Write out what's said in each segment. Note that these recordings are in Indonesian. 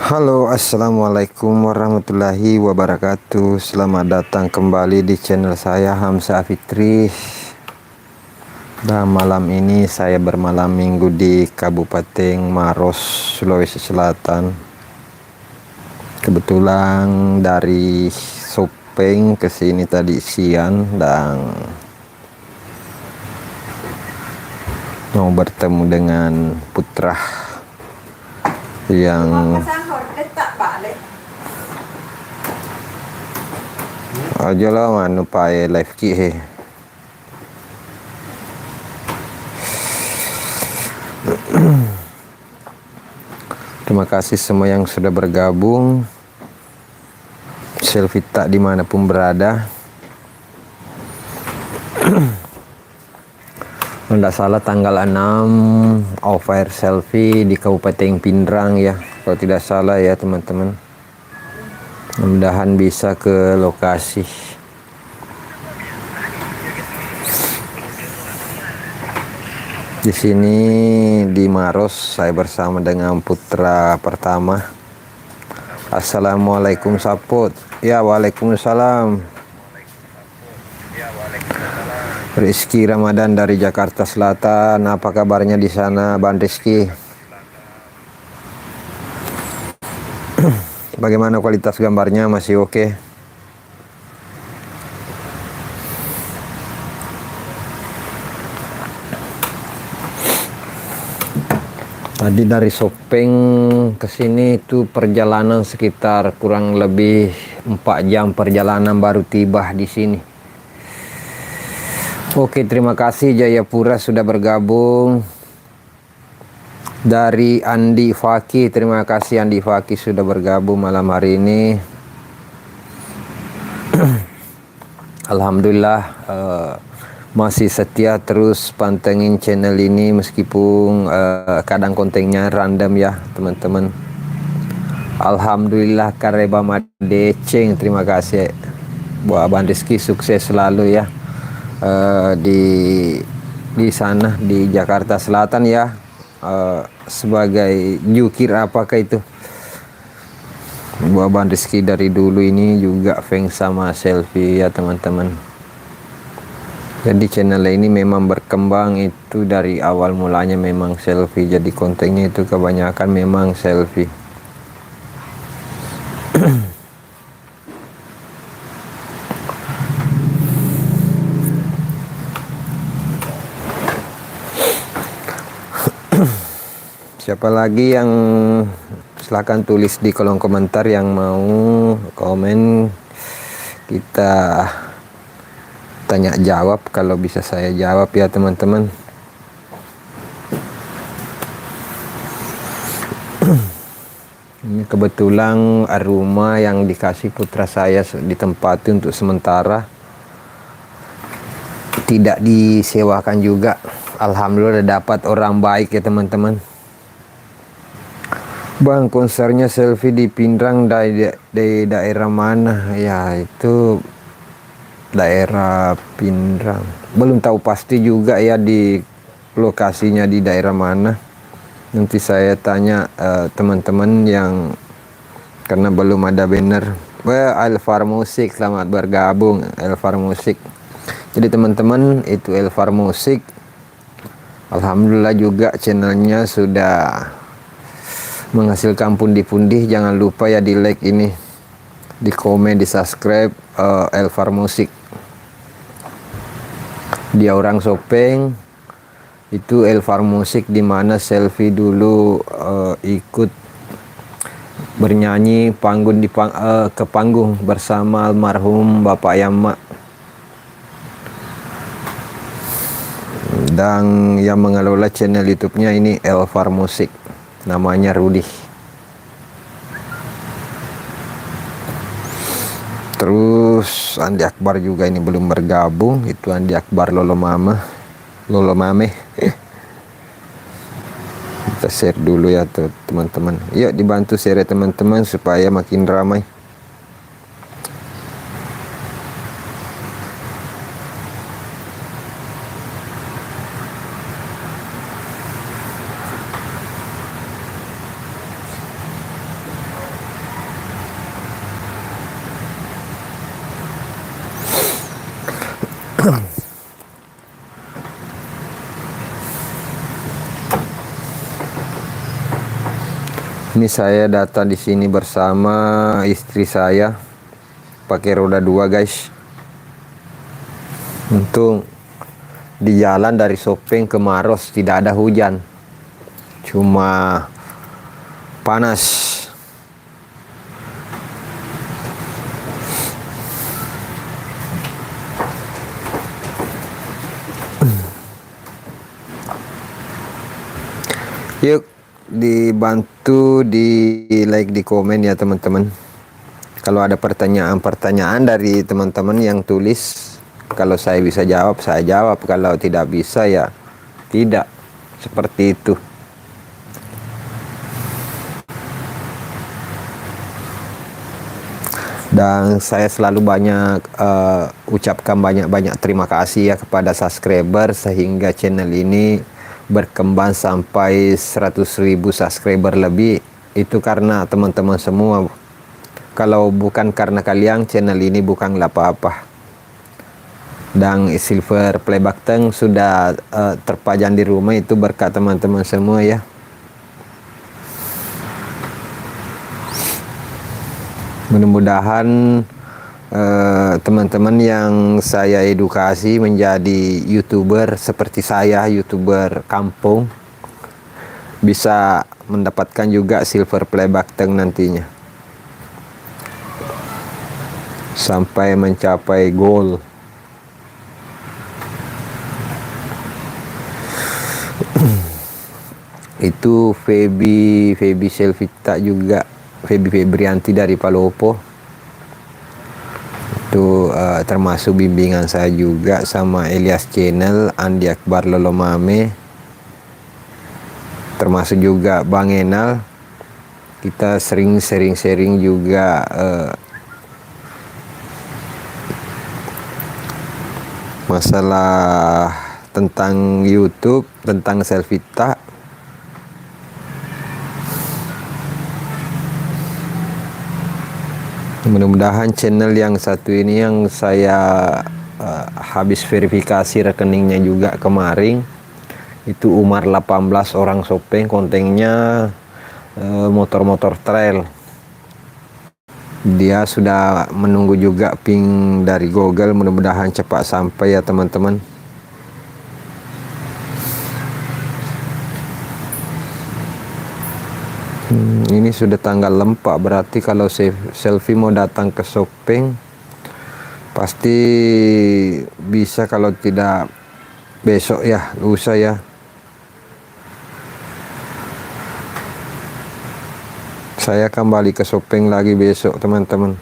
Halo, assalamualaikum warahmatullahi wabarakatuh. Selamat datang kembali di channel saya, Hamzah Fitri. Dan malam ini saya bermalam minggu di Kabupaten Maros, Sulawesi Selatan. Kebetulan dari Sopeng ke sini tadi siang dan mau bertemu dengan putra yang aja lah manu pae live ki he. Terima kasih semua yang sudah bergabung. Selfie tak dimanapun berada. Tidak salah tanggal 6 off-air selfie di Kabupaten Pindrang ya, kalau tidak salah ya teman-teman. Mudah-mudahan bisa ke lokasi. Di sini di Maros saya bersama dengan putra pertama. Assalamualaikum Saput. Ya, waalaikumsalam. Rizky Ramadan dari Jakarta Selatan. Apa kabarnya di sana, Bang Rizky? Bagaimana kualitas gambarnya? Masih oke? Tadi dari Sopeng ke sini itu perjalanan sekitar kurang lebih 4 jam perjalanan baru tiba di sini. Oke, terima kasih Jayapura sudah bergabung. Dari Andi Faki, terima kasih Andi Faki sudah bergabung malam hari ini. Alhamdulillah masih setia terus pantengin channel ini meskipun kadang kontennya random ya teman-teman. Alhamdulillah kareba madeceng, terima kasih buat Abang Rizky, sukses selalu ya. Di sana di Jakarta Selatan ya, sebagai jukir apakah itu buat Bang Rizky dari dulu ini juga fans sama selfie ya teman-teman. Jadi channel ini memang berkembang itu dari awal mulanya memang selfie, jadi kontennya itu kebanyakan memang selfie. Siapa lagi yang silahkan tulis di kolom komentar yang mau komen, kita tanya jawab kalau bisa saya jawab ya teman-teman. Ini kebetulan rumah yang dikasih putra saya ditempati untuk sementara, tidak disewakan juga. Alhamdulillah dapat orang baik ya teman-teman. Bang, konsernya selfie di Pindrang dari daerah mana? Ya, itu daerah Pindrang. Belum tahu pasti juga ya di lokasinya di daerah mana. Nanti saya tanya teman-teman yang, karena belum ada banner. Elfar Musik, selamat bergabung Elfar Musik. Jadi teman-teman, itu Elfar Musik. Alhamdulillah juga channelnya sudah menghasilkan pundi-pundi. Jangan lupa ya di like ini, di komen, di subscribe Elfar Musik. Dia orang Sopeng, itu Elfar Musik, dimana selfie dulu ikut bernyanyi panggung ke panggung bersama almarhum Bapak Yama. Dan yang mengelola channel YouTube-nya ini Elfar Musik, namanya Rudi. Terus Andi Akbar juga ini belum bergabung, itu Andi Akbar Lolo Mame. Kita share dulu ya teman-teman. Yuk dibantu share teman-teman supaya makin ramai. Ini saya datang di sini bersama istri saya pakai roda 2 guys. Untung di jalan dari Sopeng ke Maros tidak ada hujan, cuma panas. Yuk dibantu di like, di komen ya teman-teman. Kalau ada pertanyaan-pertanyaan dari teman-teman yang tulis, kalau saya bisa jawab, saya jawab. Kalau tidak bisa ya tidak. Seperti itu. Dan saya selalu ucapkan banyak-banyak terima kasih ya kepada subscriber, sehingga channel ini berkembang sampai 100.000 subscriber lebih. Itu karena teman-teman semua. Kalau bukan karena kalian, channel ini bukanlah apa-apa. Dan silver play button sudah terpajang di rumah, itu berkat teman-teman semua ya. Mudah-mudahan teman-teman yang saya edukasi menjadi YouTuber seperti saya, YouTuber kampung, bisa mendapatkan juga silver play button nantinya sampai mencapai goal. Itu Feby Selvita juga, Feby Febrianti dari Palopo. Itu termasuk bimbingan saya juga, sama Elias Channel, Andi Akbar Lolomame, termasuk juga Bang Enal. Kita sering sharing juga masalah tentang YouTube, tentang Selvita. Mudah-mudahan channel yang satu ini yang saya habis verifikasi rekeningnya juga kemarin, itu Umar 18 orang Sopeng, kontennya motor-motor trail. Dia sudah menunggu juga ping dari Google, mudah-mudahan cepat sampai ya teman-teman. Ini sudah tanggal 4, berarti kalau selfie mau datang ke Sopeng pasti bisa, kalau tidak besok ya, lusa ya. Saya kembali ke Sopeng lagi besok teman-teman.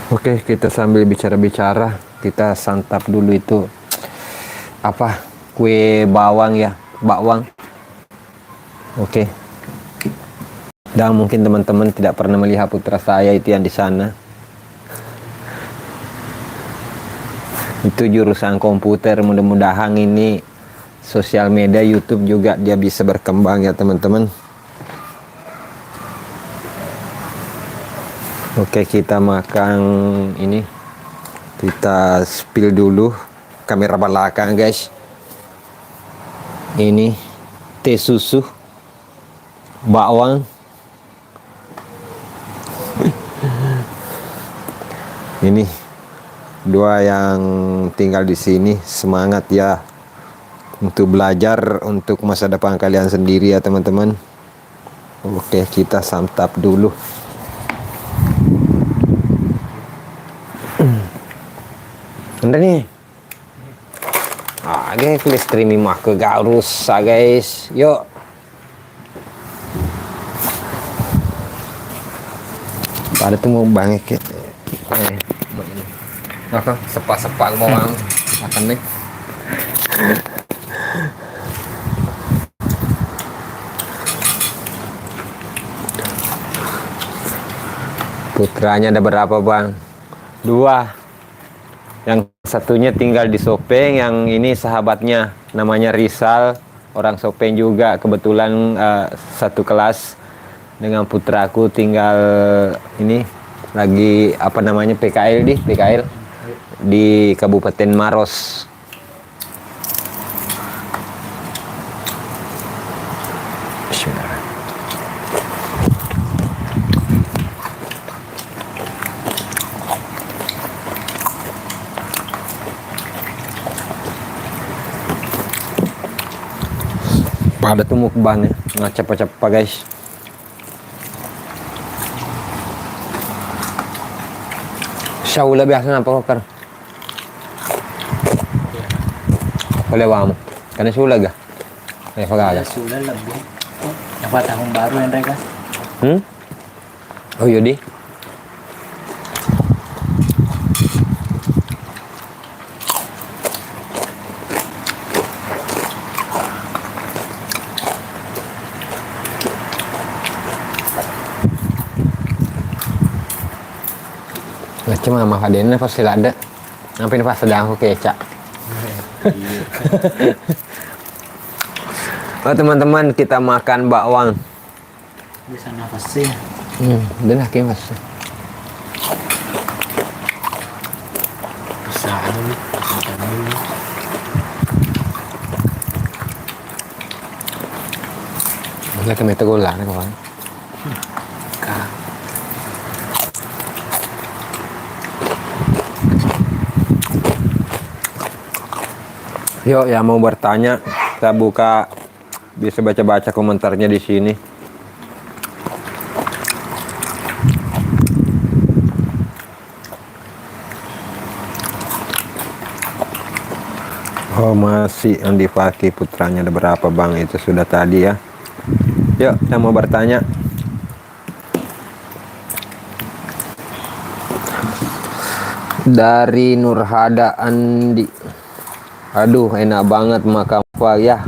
Oke, kita sambil bicara-bicara, kita santap dulu itu apa, kue bawang ya, bawang. Oke. Dan mungkin teman-teman tidak pernah melihat putra saya itu yang di sana. Itu jurusan komputer. Mudah-mudahan ini sosial media YouTube juga dia bisa berkembang ya teman-teman. Oke, kita makan ini. Kita spill dulu kamera belakang guys. Ini teh susu, bawang. Ini dua yang tinggal di sini, semangat ya untuk belajar untuk masa depan kalian sendiri ya teman-teman. Oke, kita santap dulu. Anda nih. Guys, please streaming mah ke garus guys. Yuk. Pada tuh mau banget ya. Sepak-sepak bawang makan nih. Putranya ada berapa bang? 2. Yang satunya tinggal di Sopeng, yang ini sahabatnya namanya Rizal, orang Sopeng juga, kebetulan satu kelas dengan putraku, tinggal ini lagi apa namanya PKL di Kabupaten Maros. Bismillah. Pada tuh mukbang ya, nggak cepat-cepat guys. Saula biasa apa kokar? Boleh wamo. Karena sula ga? Eh pagala. Sula lebih. Dapat tahun baru yang mereka. Oh yudi. Cuma mah kadennya pasti ada. Ngapain pas sedang aku kecak. Oh teman-teman, kita makan bakwan. Bisa nafas sih. Udah kayak mas. Bisa dulu. Udah kami teguh lah kawan. Yuk, yang mau bertanya, kita buka, bisa baca-baca komentarnya di sini. Oh masih Andi Fakih putranya ada berapa bang? Itu sudah tadi ya. Yuk, yang mau bertanya. Dari Nurhada Andi. Aduh enak banget makan apa ya,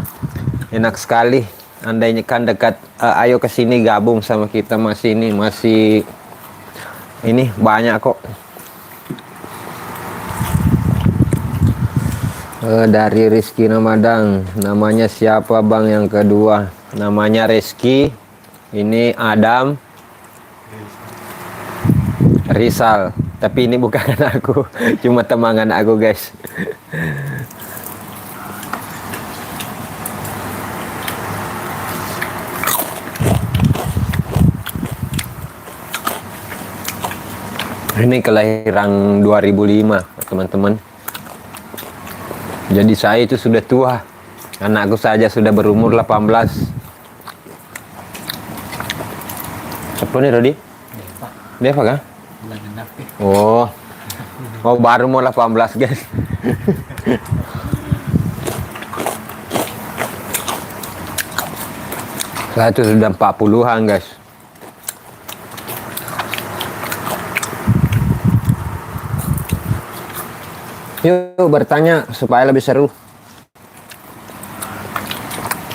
enak sekali. Andainya kan dekat, ayo ke sini gabung sama kita. Masih ini banyak kok. Dari Rizky Ramadhan, namanya siapa bang yang kedua? Namanya Rizky, ini Adam Rizal, tapi ini bukan aku, cuma temangan aku guys. Ini kelahiran 2005 teman-teman. Jadi saya itu sudah tua. Anakku saja sudah berumur 18. Siapa nih Rodi? Deva kan? Oh baru mau 18 guys. Saya itu sudah 40-an guys. Yuk bertanya supaya lebih seru.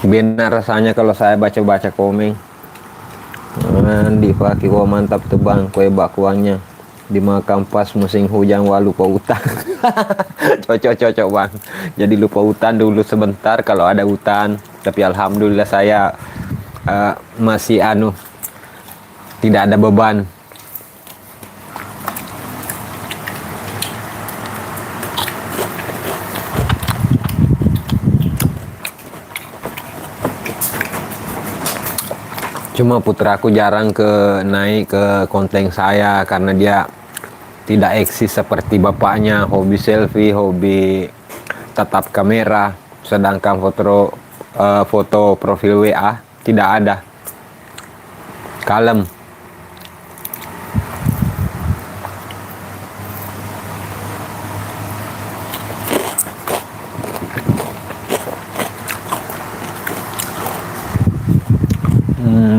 Benar rasanya kalau saya baca-baca komen. Di Fakih, wah mantap tuh bang, kue bakwannya dimakan pas musim hujan, wah lupa utang. Cocok bang. Jadi lupa hutan dulu sebentar kalau ada hutan. Tapi alhamdulillah saya masih tidak ada beban. Cuma putraku jarang naik ke konten saya karena dia tidak eksis seperti bapaknya, hobi selfie, hobi tatap kamera, sedangkan foto profil WA tidak ada. Kalem.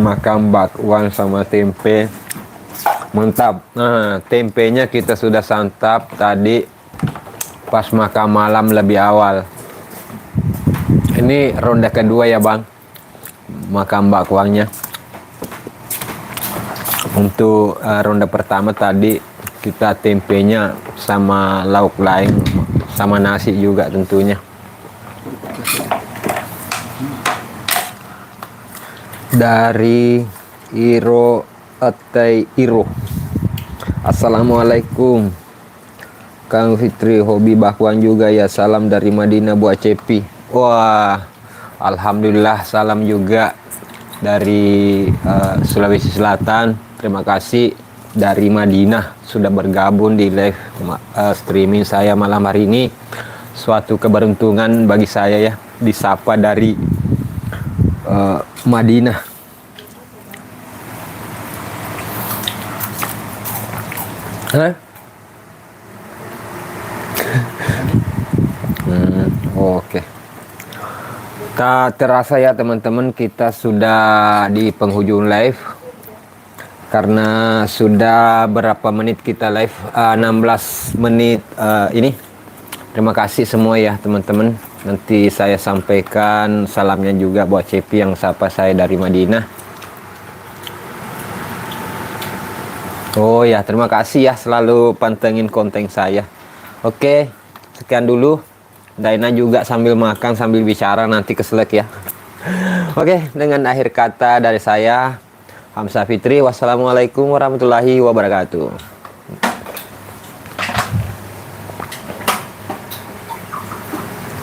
Makan bakwan sama tempe mantap. Nah tempenya kita sudah santap tadi pas makan malam lebih awal. Ini ronde kedua ya bang, makan bakwannya. Untuk ronde pertama tadi kita tempenya sama lauk lain, sama nasi juga tentunya. Dari Iro. Assalamualaikum Kang Fitri, hobi bakwan juga ya. Salam dari Madinah buat Cepi. Wah, alhamdulillah, salam juga dari Sulawesi Selatan. Terima kasih dari Madinah sudah bergabung di live streaming saya malam hari ini. Suatu keberuntungan bagi saya ya, disapa dari Madinah. Hah? Oke. Tak terasa ya teman-teman, kita sudah di penghujung live. Karena sudah berapa menit kita live, 16 menit ini. Terima kasih semua ya teman-teman. Nanti saya sampaikan salamnya juga buat Cepi yang sapa saya dari Madinah. Oh ya, terima kasih ya selalu pantengin konten saya. Oke, sekian dulu. Daina juga sambil makan sambil bicara, nanti keselek ya. Oke, dengan akhir kata dari saya, Hamzah Fitri. Wassalamualaikum warahmatullahi wabarakatuh.